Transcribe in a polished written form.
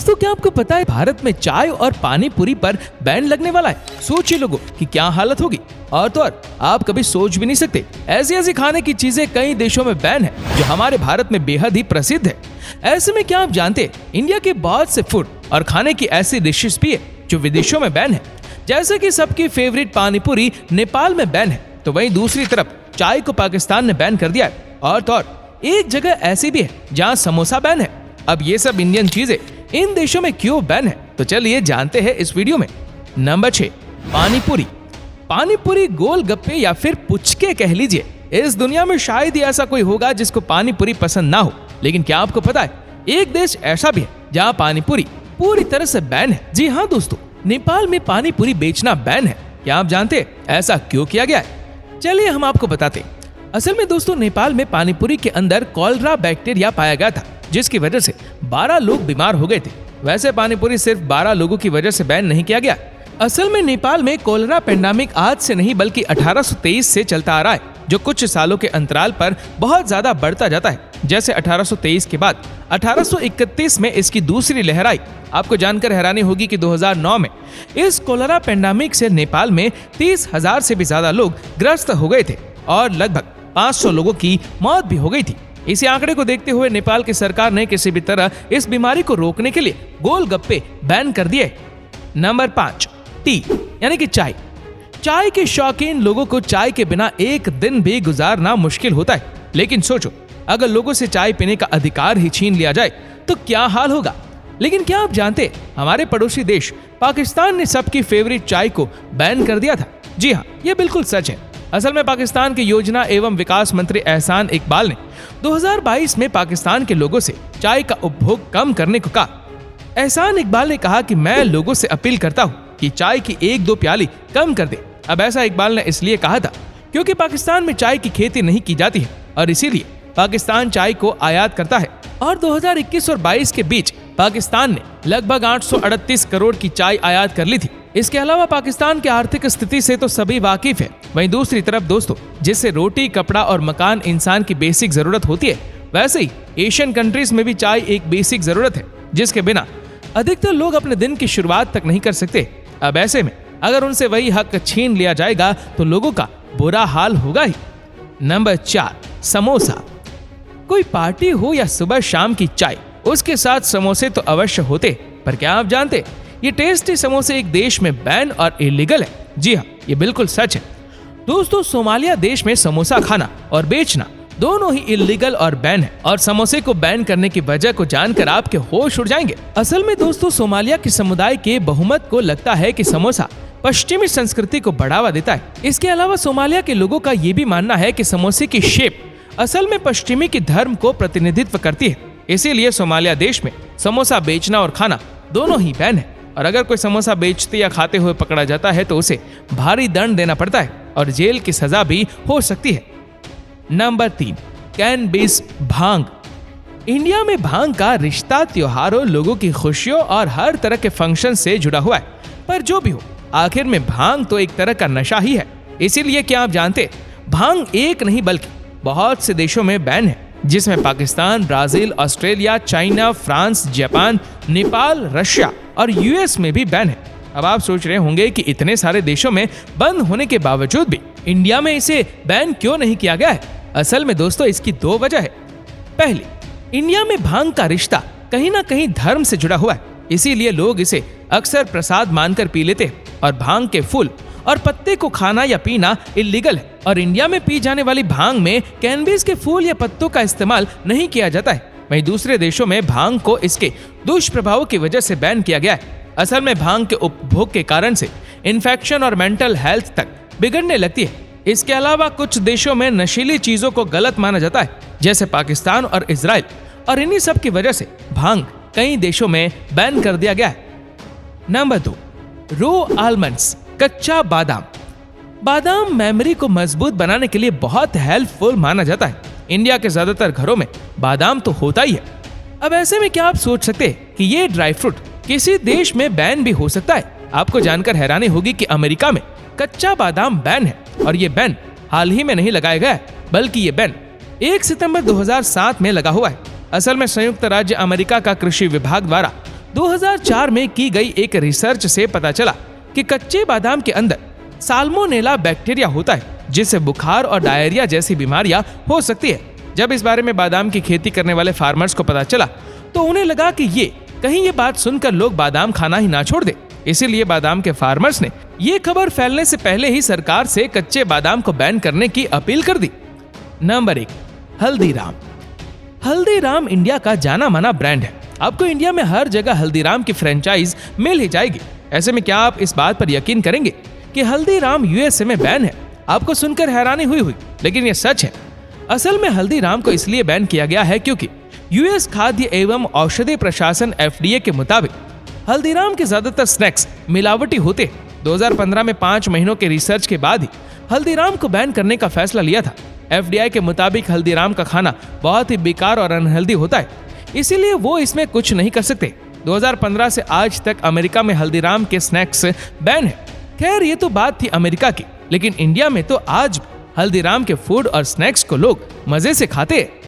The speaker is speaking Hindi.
दोस्तों क्या आपको पता है भारत में चाय और पानी पूरी पर बैन लगने वाला है। सोचिए लोगों कि क्या हालत होगी। और तो और आप कभी सोच भी नहीं सकते ऐसी ऐसी खाने की चीजें कई देशों में बैन है जो हमारे भारत में बेहद ही प्रसिद्ध है। ऐसे में क्या आप जानते हैं इंडिया के बहुत से फूड और खाने की ऐसी डिशेस भी है जो विदेशों में बैन है। जैसे कि सबकी फेवरेट पानीपुरी नेपाल में बैन है, तो वहीं दूसरी तरफ चाय को पाकिस्तान ने बैन कर दिया है। और तो और एक जगह ऐसी भी है जहां समोसा बैन है। अब ये सब इंडियन चीजें इन देशों में क्यों बैन है, तो चलिए जानते हैं इस वीडियो में। नंबर 6, पानीपुरी। पानीपुरी गोलगप्पे या फिर पुचके कह लीजिए। इस दुनिया में शायद ही ऐसा कोई होगा जिसको पानीपुरी पसंद ना हो, लेकिन क्या आपको पता है एक देश ऐसा भी है जहाँ पानीपुरी पूरी तरह से बैन है। जी हाँ दोस्तों, नेपाल में पानीपुरी बेचना बैन है। क्या आप जानते हैं ऐसा क्यों किया गया है? चलिए हम आपको बताते हैं। असल में दोस्तों नेपाल में पानीपुरी के अंदर कॉलरा बैक्टीरिया पाया गया था, जिसकी वजह से 12 लोग बीमार हो गए थे। वैसे पानीपुरी सिर्फ 12 लोगों की वजह से बैन नहीं किया गया। असल में नेपाल में कोलेरा पेंडेमिक आज से नहीं बल्कि 1823 से चलता आ रहा है, जो कुछ सालों के अंतराल पर बहुत ज्यादा बढ़ता जाता है। जैसे 1823 के बाद 1831 में इसकी दूसरी लहर आई। आपको जानकर हैरानी होगी कि 2009 में इस कोलेरा पेंडेमिक से नेपाल में 30,000 से भी ज्यादा लोग ग्रस्त हो गए थे और लगभग 500 लोगों की मौत भी हो गई थी। इसी आंकड़े को देखते हुए नेपाल की सरकार ने किसी भी तरह इस बीमारी को रोकने के लिए गोलगप्पे बैन कर दिए। नंबर 5, टी यानी कि चाय। चाय के शौकीन लोगों को चाय के बिना एक दिन भी गुजारना मुश्किल होता है। लेकिन सोचो अगर लोगों से चाय पीने का अधिकार ही छीन लिया जाए तो क्या हाल होगा। लेकिन क्या आप जानते हमारे पड़ोसी देश पाकिस्तान ने सबकी फेवरेट चाय को बैन कर दिया था। जी हाँ, ये बिल्कुल सच है। असल में पाकिस्तान के योजना एवं विकास मंत्री एहसान इकबाल ने 2022 में पाकिस्तान के लोगों से चाय का उपभोग कम करने को कहा। एहसान इकबाल ने कहा कि मैं लोगों से अपील करता हूँ कि चाय की 1-2 प्याली कम कर दे। अब ऐसा इकबाल ने इसलिए कहा था क्योंकि पाकिस्तान में चाय की खेती नहीं की जाती है और इसीलिए पाकिस्तान चाय को आयात करता है। और 2021 और 22 के बीच पाकिस्तान ने लगभग 838 करोड़ की चाय आयात कर ली थी। इसके अलावा पाकिस्तान की आर्थिक स्थिति से तो सभी वाकिफ है। वहीं दूसरी तरफ दोस्तों, जिससे रोटी, कपड़ा और मकान इंसान की बेसिक जरूरत होती है, वैसे ही एशियन कंट्रीज में भी चाय एक बेसिक जरूरत है, जिसके बिना अधिकतर लोग अपने दिन की शुरुआत तक नहीं कर सकते। अब ऐसे में अगर उनसे वही हक छीन लिया जाएगा तो लोगों का बुरा हाल होगा ही। नंबर 4, समोसा। कोई पार्टी हो या सुबह शाम की चाय, उसके साथ समोसे तो अवश्य होते। पर क्या आप जानते ये टेस्टी समोसे एक देश में बैन और इलीगल है? जी हाँ, ये बिल्कुल सच है दोस्तों। सोमालिया देश में समोसा खाना और बेचना दोनों ही इलीगल और बैन है। और समोसे को बैन करने की वजह को जानकर आपके होश उड़ जाएंगे। असल में दोस्तों सोमालिया के समुदाय के बहुमत को लगता है कि समोसा पश्चिमी संस्कृति को बढ़ावा देता है। इसके अलावा सोमालिया के लोगों का ये भी मानना है कि समोसे की शेप असल में पश्चिमी की धर्म को प्रतिनिधित्व करती है। इसीलिए सोमालिया देश में समोसा बेचना और खाना दोनों ही बैन है। और अगर कोई समोसा बेचते या खाते हुए पकड़ा जाता है तो उसे भारी दंड देना पड़ता है और जेल की सजा भी हो सकती है। नंबर 3, कैनबिस, भांग। इंडिया में भांग का रिश्ता त्योहारों, लोगों की खुशियों और हर तरह के फंक्शन से जुड़ा हुआ है। पर जो भी हो, आखिर में भांग तो एक तरह का नशा ही है। इसीलिए क्या आप जानते भांग एक नहीं बल्कि बहुत से देशों में बैन है, जिसमें Pakistan, Brazil, Australia, China, France, Japan, Nepal, Russia और यूएस में भी बैन है। अब आप सोच रहे होंगे कि इतने सारे देशों में बंद होने के बावजूद भी इंडिया में इसे बैन क्यों नहीं किया गया है? असल में दोस्तों इसकी 2 वजह है। पहली, इंडिया में भांग का रिश्ता कहीं ना कहीं धर्म से जुड़ा हुआ है, इसीलिए लोग इसे अक्सर प्रसाद मानकर पी लेते हैं। और भांग के फूल और पत्ते को खाना या पीना इलीगल है। और इंडिया में पी जाने वाली भांग में कैनबिस के फूल या पत्तों का इस्तेमाल नहीं किया जाता है। वहीं दूसरे देशों में भांग को इसके दुष्प्रभावों की वजह से बैन किया गया है। असल में भांग के उपभोग के कारण से इन्फेक्शन और मेंटल हेल्थ तक बिगड़ने लगती है। इसके अलावा कुछ देशों में नशीली चीजों को गलत माना जाता है, जैसे पाकिस्तान और इजराइल। और इन्हीं सब की वजह से भांग कई देशों में बैन कर दिया गया है। नंबर 2, रो आलमंड्स, कच्चा बादाम। बादाम मेमोरी को मजबूत बनाने के लिए बहुत हेल्पफुल माना जाता है। इंडिया के ज्यादातर घरों में बादाम तो होता ही है। अब ऐसे में क्या आप सोच सकते हैं कि ये ड्राई फ्रूट किसी देश में बैन भी हो सकता है? आपको जानकर हैरानी होगी कि अमेरिका में कच्चा बादाम बैन है और ये बैन हाल ही में नहीं लगाया गया है, बल्कि ये बैन 1 सितंबर 2007 में लगा हुआ है। असल में संयुक्त राज्य अमेरिका का कृषि विभाग द्वारा 2004 में की गई एक रिसर्च से पता चला कि कच्चे बादाम के अंदर साल्मोनेला बैक्टीरिया होता है, जिससे बुखार और डायरिया जैसी बीमारियां हो सकती है। जब इस बारे में बादाम की खेती करने वाले फार्मर्स को पता चला तो उन्हें लगा कि कहीं ये बात सुनकर लोग बादाम खाना ही ना छोड़ दे। इसीलिए बादाम के फार्मर्स ने ये खबर फैलने से पहले ही सरकार से कच्चे बादाम को बैन करने की अपील कर दी। नंबर 1, हल्दीराम। हल्दीराम इंडिया का जाना माना ब्रांड है। आपको इंडिया में हर जगह हल्दीराम की फ्रेंचाइज मिल ही जाएगी। ऐसे में क्या आप इस बात पर यकीन करेंगे कि हल्दीराम यूएसए में बैन है? आपको सुनकर हैरानी हुई, लेकिन ये सच है। असल में हल्दीराम को इसलिए बैन किया गया है क्योंकि यूएस खाद्य एवं औषधि प्रशासन FDA के मुताबिक हल्दीराम के ज्यादातर स्नैक्स मिलावटी होते हैं। 2015 में 5 महीनों के रिसर्च के बाद ही हल्दीराम को बैन करने का फैसला लिया था। FDA के मुताबिक हल्दीराम का खाना बहुत ही बेकार और अनहेल्दी होता है, इसीलिए वो इसमें कुछ नहीं कर सकते। 2015 से आज तक अमेरिका में हल्दीराम के स्नैक्स बैन है। खैर ये तो बात थी अमेरिका की, लेकिन इंडिया में तो आज हल्दीराम के फूड और स्नैक्स को लोग मजे से खाते हैं।